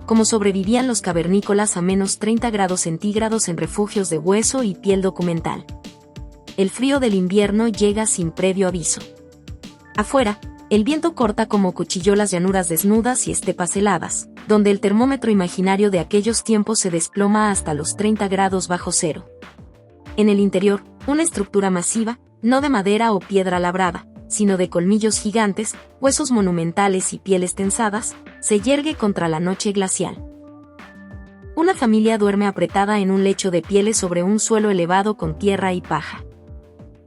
cómo sobrevivían los cavernícolas a menos 30 grados centígrados en refugios de hueso y piel documental. El frío del invierno llega sin previo aviso. Afuera, el viento corta como cuchillo las llanuras desnudas y estepas heladas, donde el termómetro imaginario de aquellos tiempos se desploma hasta los 30 grados bajo cero. En el interior, una estructura masiva, no de madera o piedra labrada, sino de colmillos gigantes, huesos monumentales y pieles tensadas, se yergue contra la noche glacial. Una familia duerme apretada en un lecho de pieles sobre un suelo elevado con tierra y paja.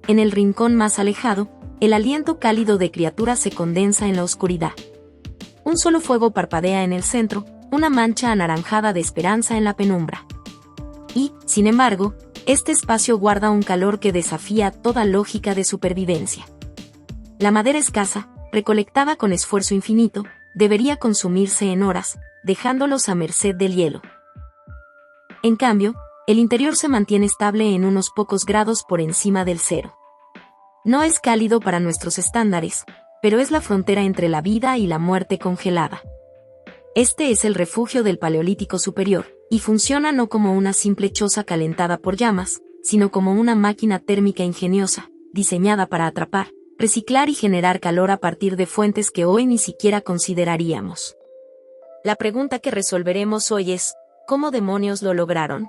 En el rincón más alejado, el aliento cálido de criaturas se condensa en la oscuridad. Un solo fuego parpadea en el centro, una mancha anaranjada de esperanza en la penumbra. Y, sin embargo, este espacio guarda un calor que desafía toda lógica de supervivencia. La madera escasa, recolectada con esfuerzo infinito, debería consumirse en horas, dejándolos a merced del hielo. En cambio, el interior se mantiene estable en unos pocos grados por encima del cero. No es cálido para nuestros estándares, pero es la frontera entre la vida y la muerte congelada. Este es el refugio del Paleolítico Superior, y funciona no como una simple choza calentada por llamas, sino como una máquina térmica ingeniosa, diseñada para atrapar, reciclar y generar calor a partir de fuentes que hoy ni siquiera consideraríamos. La pregunta que resolveremos hoy es, ¿cómo demonios lo lograron?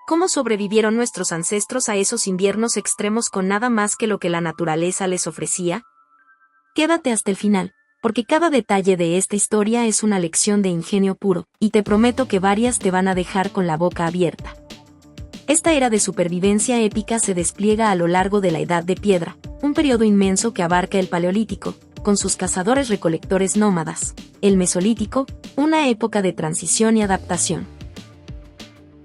¿Cómo sobrevivieron nuestros ancestros a esos inviernos extremos con nada más que lo que la naturaleza les ofrecía? Quédate hasta el final, porque cada detalle de esta historia es una lección de ingenio puro, y te prometo que varias te van a dejar con la boca abierta. Esta era de supervivencia épica se despliega a lo largo de la Edad de Piedra, un periodo inmenso que abarca el Paleolítico, con sus cazadores-recolectores nómadas, el Mesolítico, una época de transición y adaptación,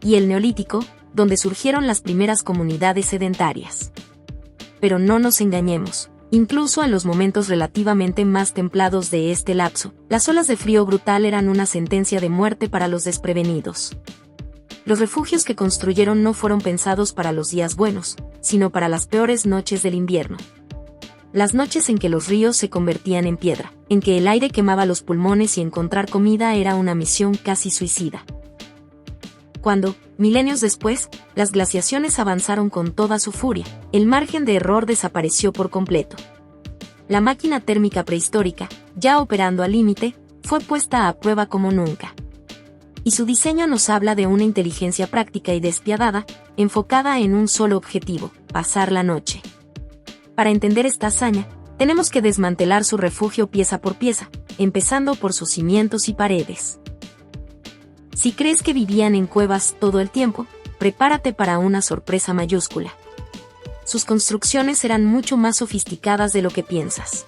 y el Neolítico, donde surgieron las primeras comunidades sedentarias. Pero no nos engañemos, incluso en los momentos relativamente más templados de este lapso, las olas de frío brutal eran una sentencia de muerte para los desprevenidos. Los refugios que construyeron no fueron pensados para los días buenos, sino para las peores noches del invierno. Las noches en que los ríos se convertían en piedra, en que el aire quemaba los pulmones y encontrar comida era una misión casi suicida. Cuando, milenios después, las glaciaciones avanzaron con toda su furia, el margen de error desapareció por completo. La máquina térmica prehistórica, ya operando al límite, fue puesta a prueba como nunca. Y su diseño nos habla de una inteligencia práctica y despiadada, enfocada en un solo objetivo, pasar la noche. Para entender esta hazaña, tenemos que desmantelar su refugio pieza por pieza, empezando por sus cimientos y paredes. Si crees que vivían en cuevas todo el tiempo, prepárate para una sorpresa mayúscula. Sus construcciones eran mucho más sofisticadas de lo que piensas.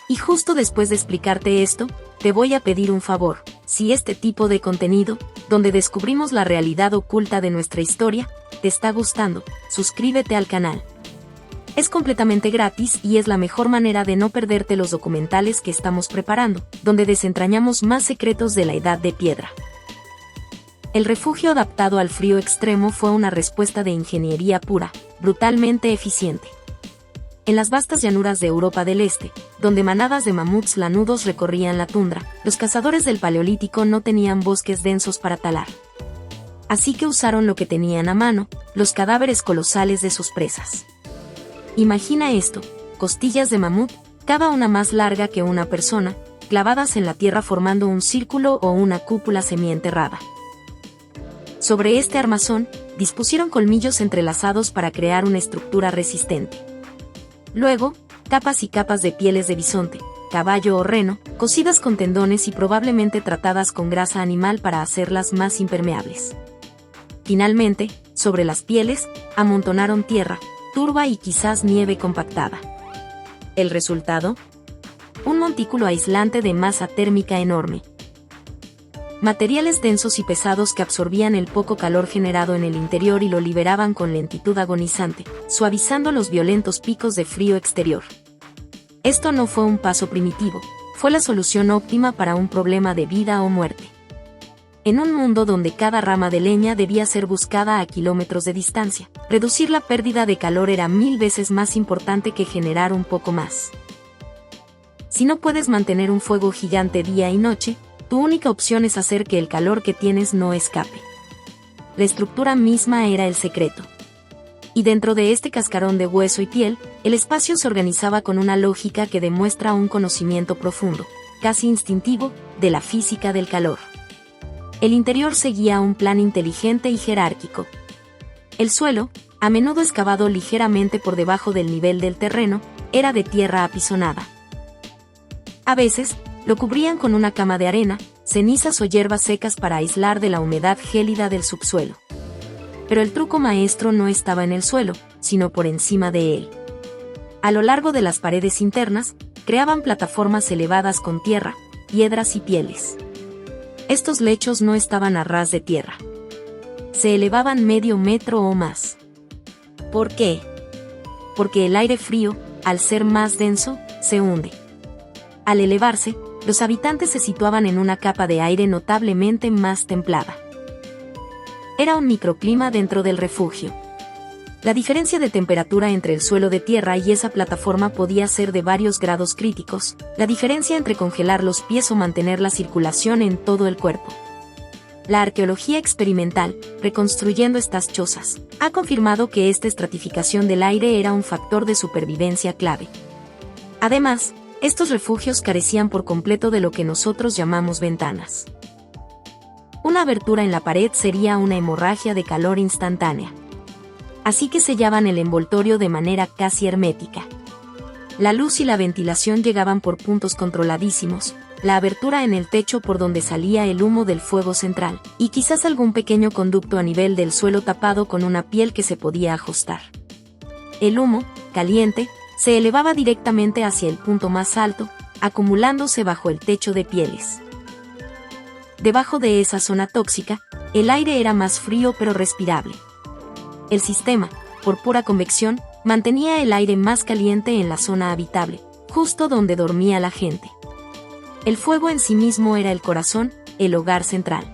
Y justo después de explicarte esto, te voy a pedir un favor. Si este tipo de contenido, donde descubrimos la realidad oculta de nuestra historia, te está gustando, suscríbete al canal. Es completamente gratis y es la mejor manera de no perderte los documentales que estamos preparando, donde desentrañamos más secretos de la Edad de Piedra. El refugio adaptado al frío extremo fue una respuesta de ingeniería pura, brutalmente eficiente. En las vastas llanuras de Europa del Este, donde manadas de mamuts lanudos recorrían la tundra, los cazadores del Paleolítico no tenían bosques densos para talar. Así que usaron lo que tenían a mano, los cadáveres colosales de sus presas. Imagina esto, costillas de mamut, cada una más larga que una persona, clavadas en la tierra formando un círculo o una cúpula semienterrada. Sobre este armazón, dispusieron colmillos entrelazados para crear una estructura resistente. Luego, capas y capas de pieles de bisonte, caballo o reno, cosidas con tendones y probablemente tratadas con grasa animal para hacerlas más impermeables. Finalmente, sobre las pieles, amontonaron tierra, turba y quizás nieve compactada. ¿El resultado? Un montículo aislante de masa térmica enorme. Materiales densos y pesados que absorbían el poco calor generado en el interior y lo liberaban con lentitud agonizante, suavizando los violentos picos de frío exterior. Esto no fue un paso primitivo, fue la solución óptima para un problema de vida o muerte. En un mundo donde cada rama de leña debía ser buscada a kilómetros de distancia, reducir la pérdida de calor era 1000 veces más importante que generar un poco más. Si no puedes mantener un fuego gigante día y noche, Tu única opción es hacer que el calor que tienes no escape. La estructura misma era el secreto. Y dentro de este cascarón de hueso y piel, el espacio se organizaba con una lógica que demuestra un conocimiento profundo, casi instintivo, de la física del calor. El interior seguía un plan inteligente y jerárquico. El suelo, a menudo excavado ligeramente por debajo del nivel del terreno, era de tierra apisonada. A veces, lo cubrían con una cama de arena, cenizas o hierbas secas para aislar de la humedad gélida del subsuelo. Pero el truco maestro no estaba en el suelo, sino por encima de él. A lo largo de las paredes internas, creaban plataformas elevadas con tierra, piedras y pieles. Estos lechos no estaban a ras de tierra. Se elevaban medio metro o más. ¿Por qué? Porque el aire frío, al ser más denso, se hunde. Al elevarse, los habitantes se situaban en una capa de aire notablemente más templada. Era un microclima dentro del refugio. La diferencia de temperatura entre el suelo de tierra y esa plataforma podía ser de varios grados críticos, la diferencia entre congelar los pies o mantener la circulación en todo el cuerpo. La arqueología experimental, reconstruyendo estas chozas, ha confirmado que esta estratificación del aire era un factor de supervivencia clave. Además, estos refugios carecían por completo de lo que nosotros llamamos ventanas. Una abertura en la pared sería una hemorragia de calor instantánea. Así que sellaban el envoltorio de manera casi hermética. La luz y la ventilación llegaban por puntos controladísimos, la abertura en el techo por donde salía el humo del fuego central, y quizás algún pequeño conducto a nivel del suelo tapado con una piel que se podía ajustar. El humo, caliente, se elevaba directamente hacia el punto más alto, acumulándose bajo el techo de pieles. Debajo de esa zona tóxica, el aire era más frío pero respirable. El sistema, por pura convección, mantenía el aire más caliente en la zona habitable, justo donde dormía la gente. El fuego en sí mismo era el corazón, el hogar central.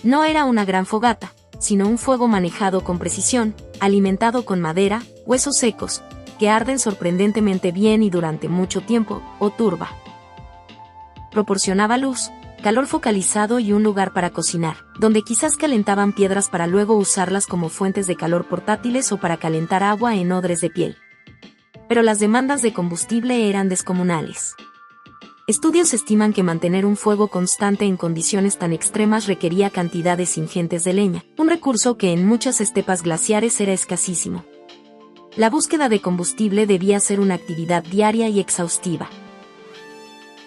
No era una gran fogata, sino un fuego manejado con precisión, alimentado con madera, huesos secos, que arden sorprendentemente bien y durante mucho tiempo, o turba. Proporcionaba luz, calor focalizado y un lugar para cocinar, donde quizás calentaban piedras para luego usarlas como fuentes de calor portátiles o para calentar agua en odres de piel. Pero las demandas de combustible eran descomunales. Estudios estiman que mantener un fuego constante en condiciones tan extremas requería cantidades ingentes de leña, un recurso que en muchas estepas glaciares era escasísimo. La búsqueda de combustible debía ser una actividad diaria y exhaustiva.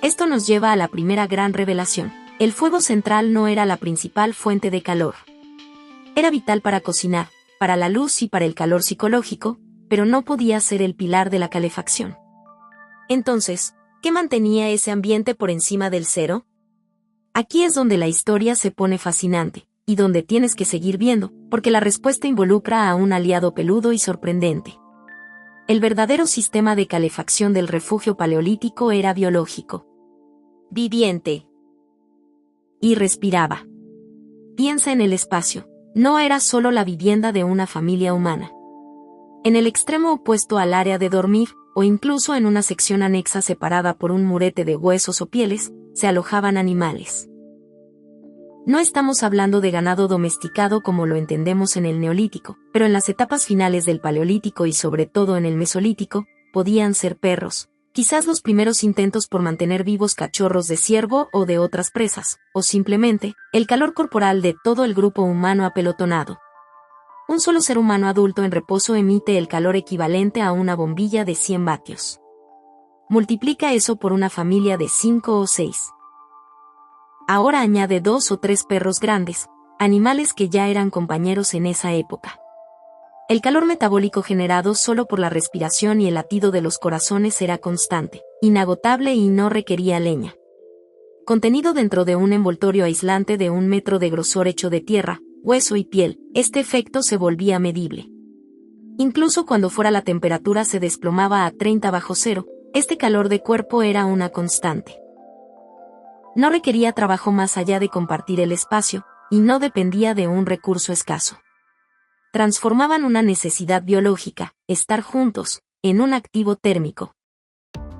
Esto nos lleva a la primera gran revelación. El fuego central no era la principal fuente de calor. Era vital para cocinar, para la luz y para el calor psicológico, pero no podía ser el pilar de la calefacción. Entonces, ¿qué mantenía ese ambiente por encima del cero? Aquí es donde la historia se pone fascinante, y donde tienes que seguir viendo, porque la respuesta involucra a un aliado peludo y sorprendente. El verdadero sistema de calefacción del refugio paleolítico era biológico. Viviente. Y respiraba. Piensa en el espacio. No era solo la vivienda de una familia humana. En el extremo opuesto al área de dormir, o incluso en una sección anexa separada por un murete de huesos o pieles, se alojaban animales. No estamos hablando de ganado domesticado como lo entendemos en el Neolítico, pero en las etapas finales del Paleolítico y sobre todo en el Mesolítico, podían ser perros, quizás los primeros intentos por mantener vivos cachorros de ciervo o de otras presas, o simplemente, el calor corporal de todo el grupo humano apelotonado. Un solo ser humano adulto en reposo emite el calor equivalente a una bombilla de 100 vatios. Multiplica eso por una familia de 5 o 6. Ahora añade 2 o 3 perros grandes, animales que ya eran compañeros en esa época. El calor metabólico generado solo por la respiración y el latido de los corazones era constante, inagotable y no requería leña. Contenido dentro de un envoltorio aislante de 1 metro de grosor hecho de tierra, hueso y piel, este efecto se volvía medible. Incluso cuando fuera la temperatura se desplomaba a 30 bajo cero, este calor de cuerpo era una constante. No requería trabajo más allá de compartir el espacio, y no dependía de un recurso escaso. Transformaban una necesidad biológica, estar juntos, en un activo térmico.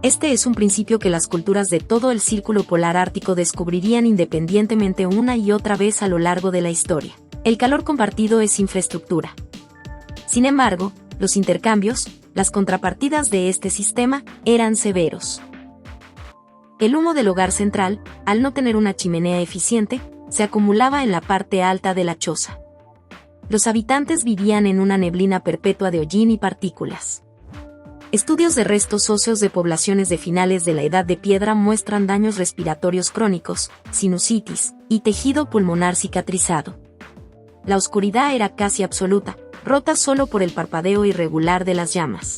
Este es un principio que las culturas de todo el círculo polar ártico descubrirían independientemente una y otra vez a lo largo de la historia. El calor compartido es infraestructura. Sin embargo, los intercambios, las contrapartidas de este sistema, eran severos. El humo del hogar central, al no tener una chimenea eficiente, se acumulaba en la parte alta de la choza. Los habitantes vivían en una neblina perpetua de hollín y partículas. Estudios de restos óseos de poblaciones de finales de la Edad de Piedra muestran daños respiratorios crónicos, sinusitis, y tejido pulmonar cicatrizado. La oscuridad era casi absoluta, rota solo por el parpadeo irregular de las llamas.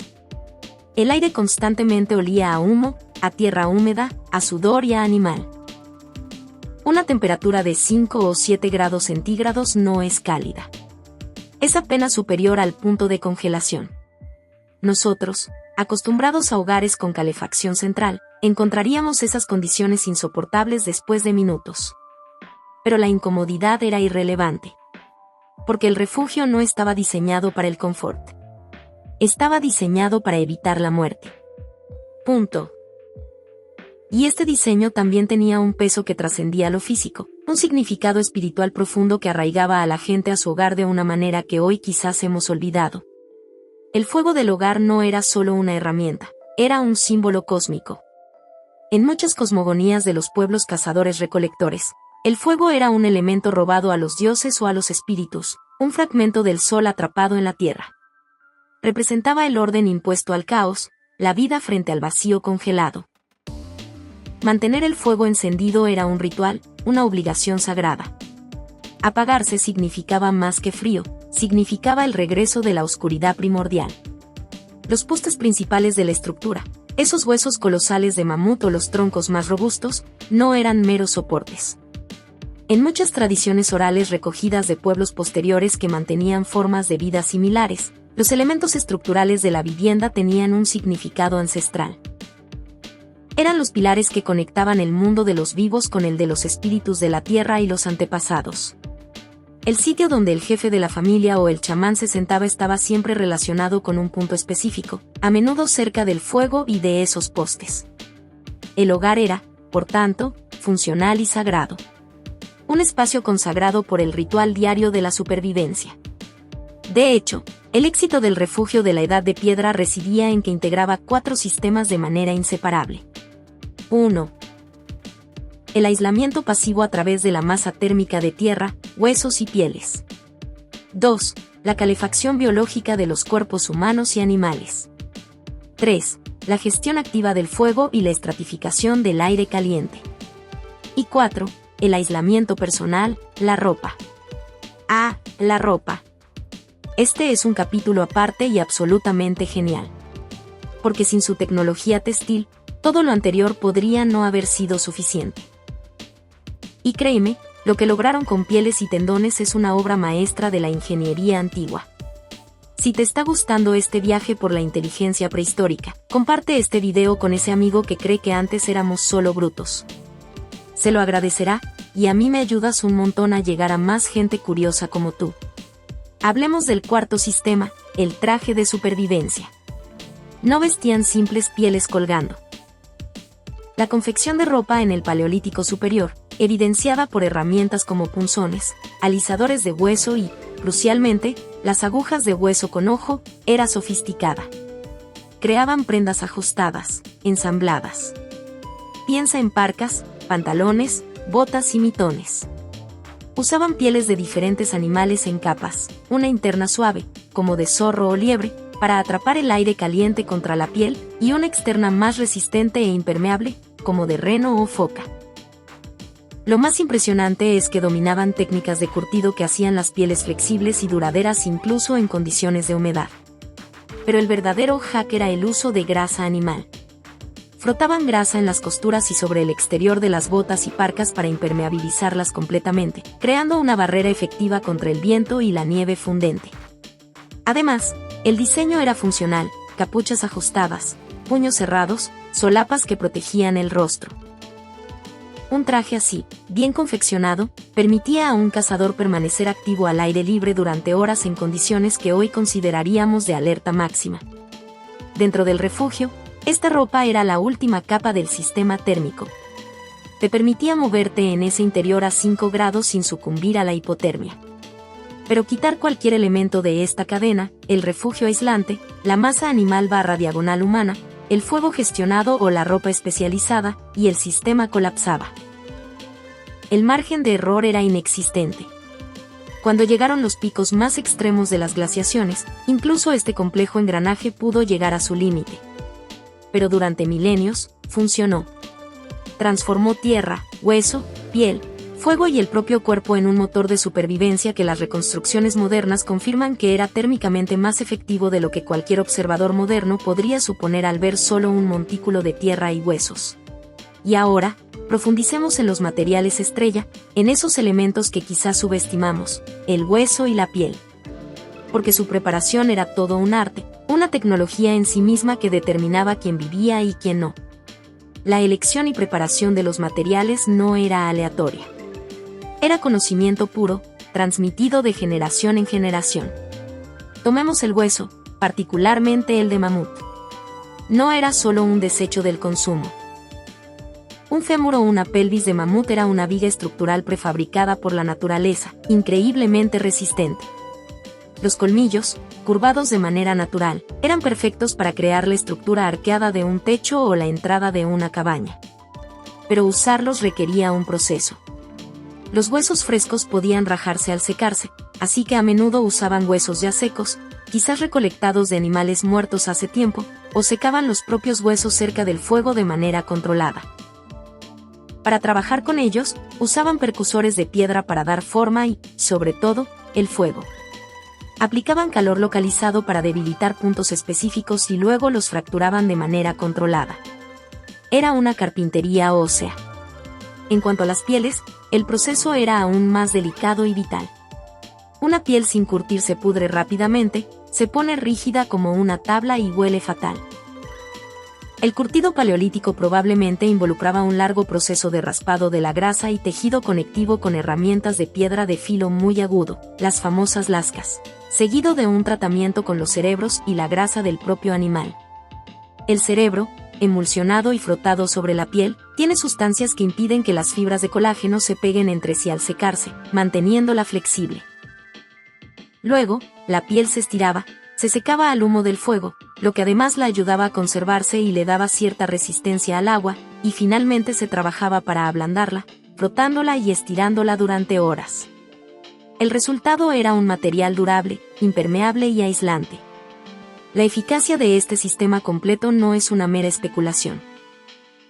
El aire constantemente olía a humo, a tierra húmeda, a sudor y a animal. Una temperatura de 5 o 7 grados centígrados no es cálida. Es apenas superior al punto de congelación. Nosotros, acostumbrados a hogares con calefacción central, encontraríamos esas condiciones insoportables después de minutos. Pero la incomodidad era irrelevante. Porque el refugio no estaba diseñado para el confort. Estaba diseñado para evitar la muerte. Punto. Y este diseño también tenía un peso que trascendía lo físico, un significado espiritual profundo que arraigaba a la gente a su hogar de una manera que hoy quizás hemos olvidado. El fuego del hogar no era solo una herramienta, era un símbolo cósmico. En muchas cosmogonías de los pueblos cazadores-recolectores, el fuego era un elemento robado a los dioses o a los espíritus, un fragmento del sol atrapado en la tierra. Representaba el orden impuesto al caos, la vida frente al vacío congelado. Mantener el fuego encendido era un ritual, una obligación sagrada. Apagarse significaba más que frío, significaba el regreso de la oscuridad primordial. Los postes principales de la estructura, esos huesos colosales de mamut o los troncos más robustos, no eran meros soportes. En muchas tradiciones orales recogidas de pueblos posteriores que mantenían formas de vida similares, los elementos estructurales de la vivienda tenían un significado ancestral. Eran los pilares que conectaban el mundo de los vivos con el de los espíritus de la tierra y los antepasados. El sitio donde el jefe de la familia o el chamán se sentaba estaba siempre relacionado con un punto específico, a menudo cerca del fuego y de esos postes. El hogar era, por tanto, funcional y sagrado. Un espacio consagrado por el ritual diario de la supervivencia. De hecho, el éxito del refugio de la Edad de Piedra residía en que integraba 4 sistemas de manera inseparable. 1. El aislamiento pasivo a través de la masa térmica de tierra, huesos y pieles. 2. La calefacción biológica de los cuerpos humanos y animales. 3. La gestión activa del fuego y la estratificación del aire caliente. Y 4. El aislamiento personal, la ropa. La ropa. Este es un capítulo aparte y absolutamente genial. Porque sin su tecnología textil, todo lo anterior podría no haber sido suficiente. Y créeme, lo que lograron con pieles y tendones es una obra maestra de la ingeniería antigua. Si te está gustando este viaje por la inteligencia prehistórica, comparte este video con ese amigo que cree que antes éramos solo brutos. Se lo agradecerá, y a mí me ayudas un montón a llegar a más gente curiosa como tú. Hablemos del cuarto sistema, el traje de supervivencia. No vestían simples pieles colgando. La confección de ropa en el Paleolítico Superior, evidenciada por herramientas como punzones, alisadores de hueso y, crucialmente, las agujas de hueso con ojo, era sofisticada. Creaban prendas ajustadas, ensambladas. Piensa en parcas, pantalones, botas y mitones. Usaban pieles de diferentes animales en capas, una interna suave, como de zorro o liebre, para atrapar el aire caliente contra la piel, y una externa más resistente e impermeable, como de reno o foca. Lo más impresionante es que dominaban técnicas de curtido que hacían las pieles flexibles y duraderas incluso en condiciones de humedad. Pero el verdadero hack era el uso de grasa animal. Frotaban grasa en las costuras y sobre el exterior de las botas y parcas para impermeabilizarlas completamente, creando una barrera efectiva contra el viento y la nieve fundente. Además, el diseño era funcional, capuchas ajustadas, puños cerrados, solapas que protegían el rostro. Un traje así, bien confeccionado, permitía a un cazador permanecer activo al aire libre durante horas en condiciones que hoy consideraríamos de alerta máxima. Dentro del refugio, Esta ropa era la última capa del sistema térmico. Te permitía moverte en ese interior a 5 grados sin sucumbir a la hipotermia. Pero quitar cualquier elemento de esta cadena, el refugio aislante, la masa animal / diagonal humana, el fuego gestionado o la ropa especializada, y el sistema colapsaba. El margen de error era inexistente. Cuando llegaron los picos más extremos de las glaciaciones, incluso este complejo engranaje pudo llegar a su límite. Pero durante milenios, funcionó. Transformó tierra, hueso, piel, fuego y el propio cuerpo en un motor de supervivencia que las reconstrucciones modernas confirman que era térmicamente más efectivo de lo que cualquier observador moderno podría suponer al ver solo un montículo de tierra y huesos. Y ahora, profundicemos en los materiales estrella, en esos elementos que quizás subestimamos, el hueso y la piel. Porque su preparación era todo un arte, una tecnología en sí misma que determinaba quién vivía y quién no. La elección y preparación de los materiales no era aleatoria. Era conocimiento puro, transmitido de generación en generación. Tomemos el hueso, particularmente el de mamut. No era solo un desecho del consumo. Un fémur o una pelvis de mamut era una viga estructural prefabricada por la naturaleza, increíblemente resistente. Los colmillos, curvados de manera natural, eran perfectos para crear la estructura arqueada de un techo o la entrada de una cabaña. Pero usarlos requería un proceso. Los huesos frescos podían rajarse al secarse, así que a menudo usaban huesos ya secos, quizás recolectados de animales muertos hace tiempo, o secaban los propios huesos cerca del fuego de manera controlada. Para trabajar con ellos, usaban percusores de piedra para dar forma y, sobre todo, el fuego. Aplicaban calor localizado para debilitar puntos específicos y luego los fracturaban de manera controlada. Era una carpintería ósea. En cuanto a las pieles, el proceso era aún más delicado y vital. Una piel sin curtir se pudre rápidamente, se pone rígida como una tabla y huele fatal. El curtido paleolítico probablemente involucraba un largo proceso de raspado de la grasa y tejido conectivo con herramientas de piedra de filo muy agudo, las famosas lascas, seguido de un tratamiento con los cerebros y la grasa del propio animal. El cerebro, emulsionado y frotado sobre la piel, tiene sustancias que impiden que las fibras de colágeno se peguen entre sí al secarse, manteniéndola flexible. Luego, la piel se estiraba, se secaba al humo del fuego, lo que además la ayudaba a conservarse y le daba cierta resistencia al agua, y finalmente se trabajaba para ablandarla, frotándola y estirándola durante horas. El resultado era un material durable, impermeable y aislante. La eficacia de este sistema completo no es una mera especulación.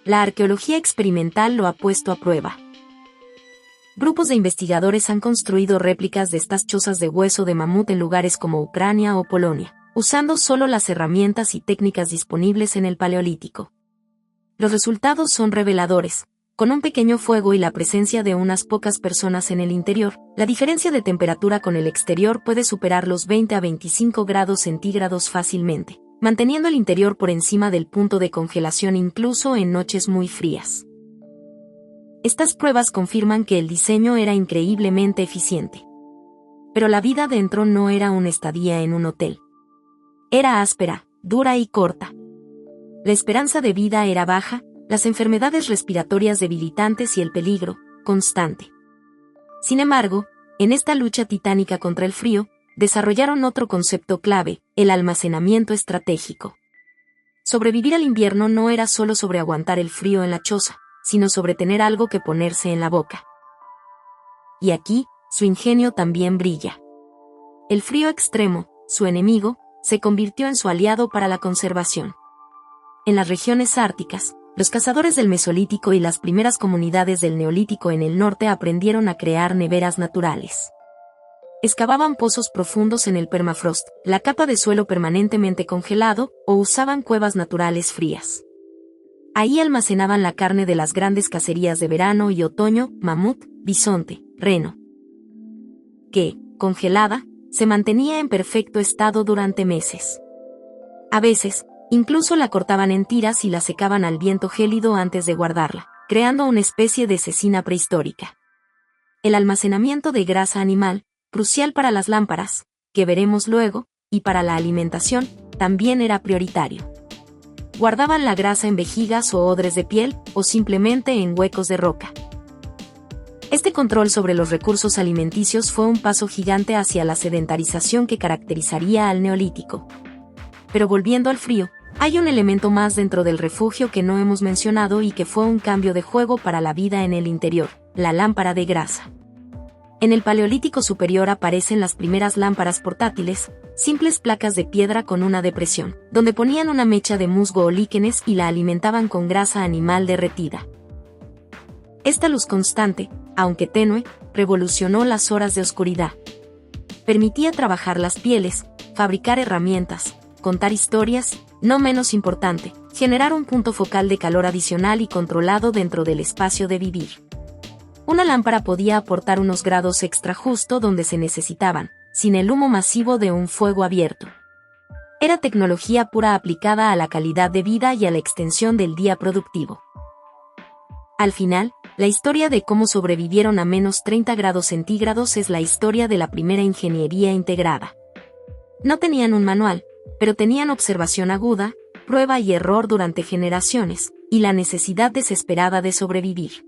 La arqueología experimental lo ha puesto a prueba. Grupos de investigadores han construido réplicas de estas chozas de hueso de mamut en lugares como Ucrania o Polonia, usando solo las herramientas y técnicas disponibles en el Paleolítico. Los resultados son reveladores. Con un pequeño fuego y la presencia de unas pocas personas en el interior, la diferencia de temperatura con el exterior puede superar los 20 a 25 grados centígrados fácilmente, manteniendo el interior por encima del punto de congelación incluso en noches muy frías. Estas pruebas confirman que el diseño era increíblemente eficiente. Pero la vida dentro no era una estadía en un hotel. Era áspera, dura y corta. La esperanza de vida era baja, las enfermedades respiratorias debilitantes y el peligro, constante. Sin embargo, en esta lucha titánica contra el frío, desarrollaron otro concepto clave, el almacenamiento estratégico. Sobrevivir al invierno no era solo sobre aguantar el frío en la choza, sino sobre tener algo que ponerse en la boca. Y aquí, su ingenio también brilla. El frío extremo, su enemigo, se convirtió en su aliado para la conservación. En las regiones árticas, los cazadores del Mesolítico y las primeras comunidades del Neolítico en el norte aprendieron a crear neveras naturales. Excavaban pozos profundos en el permafrost, la capa de suelo permanentemente congelado, o usaban cuevas naturales frías. Ahí almacenaban la carne de las grandes cacerías de verano y otoño, mamut, bisonte, reno, que, congelada, se mantenía en perfecto estado durante meses. A veces, incluso la cortaban en tiras y la secaban al viento gélido antes de guardarla, creando una especie de cecina prehistórica. El almacenamiento de grasa animal, crucial para las lámparas, que veremos luego, y para la alimentación, también era prioritario. guardaban la grasa en vejigas o odres de piel, o simplemente en huecos de roca. Este control sobre los recursos alimenticios fue un paso gigante hacia la sedentarización que caracterizaría al Neolítico. Pero volviendo al frío, hay un elemento más dentro del refugio que no hemos mencionado y que fue un cambio de juego para la vida en el interior: la lámpara de grasa. En el Paleolítico superior aparecen las primeras lámparas portátiles, simples placas de piedra con una depresión, donde ponían una mecha de musgo o líquenes y la alimentaban con grasa animal derretida. Esta luz constante, aunque tenue, revolucionó las horas de oscuridad. Permitía trabajar las pieles, fabricar herramientas, contar historias, no menos importante, generar un punto focal de calor adicional y controlado dentro del espacio de vivir. Una lámpara podía aportar unos grados extra justo donde se necesitaban, sin el humo masivo de un fuego abierto. Era tecnología pura aplicada a la calidad de vida y a la extensión del día productivo. Al final, la historia de cómo sobrevivieron a menos 30 grados centígrados es la historia de la primera ingeniería integrada. No tenían un manual, pero tenían observación aguda, prueba y error durante generaciones, y la necesidad desesperada de sobrevivir.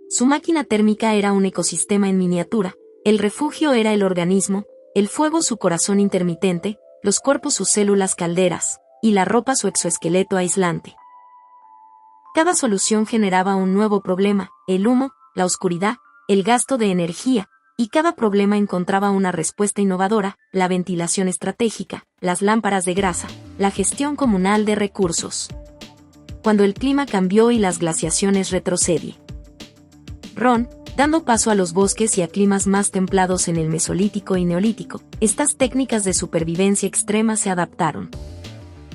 Su máquina térmica era un ecosistema en miniatura, el refugio era el organismo, el fuego su corazón intermitente, los cuerpos sus células calderas, y la ropa su exoesqueleto aislante. Cada solución generaba un nuevo problema: el humo, la oscuridad, el gasto de energía, y cada problema encontraba una respuesta innovadora: la ventilación estratégica, las lámparas de grasa, la gestión comunal de recursos. Cuando el clima cambió y las glaciaciones retrocedieron, dando paso a los bosques y a climas más templados en el Mesolítico y Neolítico, estas técnicas de supervivencia extrema se adaptaron.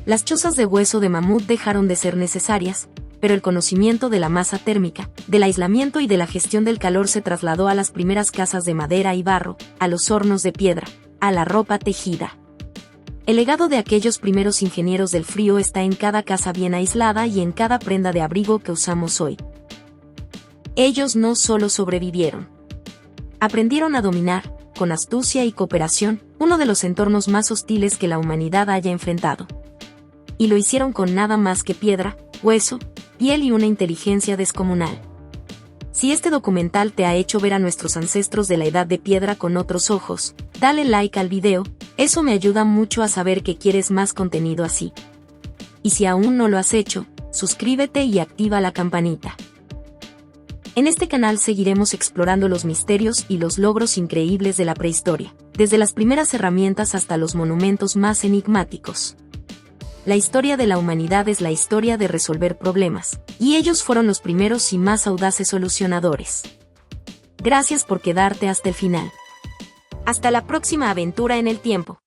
Las chozas de hueso de mamut dejaron de ser necesarias, pero el conocimiento de la masa térmica, del aislamiento y de la gestión del calor se trasladó a las primeras casas de madera y barro, a los hornos de piedra, a la ropa tejida. El legado de aquellos primeros ingenieros del frío está en cada casa bien aislada y en cada prenda de abrigo que usamos hoy. Ellos no solo sobrevivieron. Aprendieron a dominar, con astucia y cooperación, uno de los entornos más hostiles que la humanidad haya enfrentado. Y lo hicieron con nada más que piedra, hueso, piel y una inteligencia descomunal. Si este documental te ha hecho ver a nuestros ancestros de la Edad de Piedra con otros ojos, dale like al video, eso me ayuda mucho a saber que quieres más contenido así. Y si aún no lo has hecho, suscríbete y activa la campanita. En este canal seguiremos explorando los misterios y los logros increíbles de la prehistoria, desde las primeras herramientas hasta los monumentos más enigmáticos. La historia de la humanidad es la historia de resolver problemas, y ellos fueron los primeros y más audaces solucionadores. Gracias por quedarte hasta el final. Hasta la próxima aventura en el tiempo.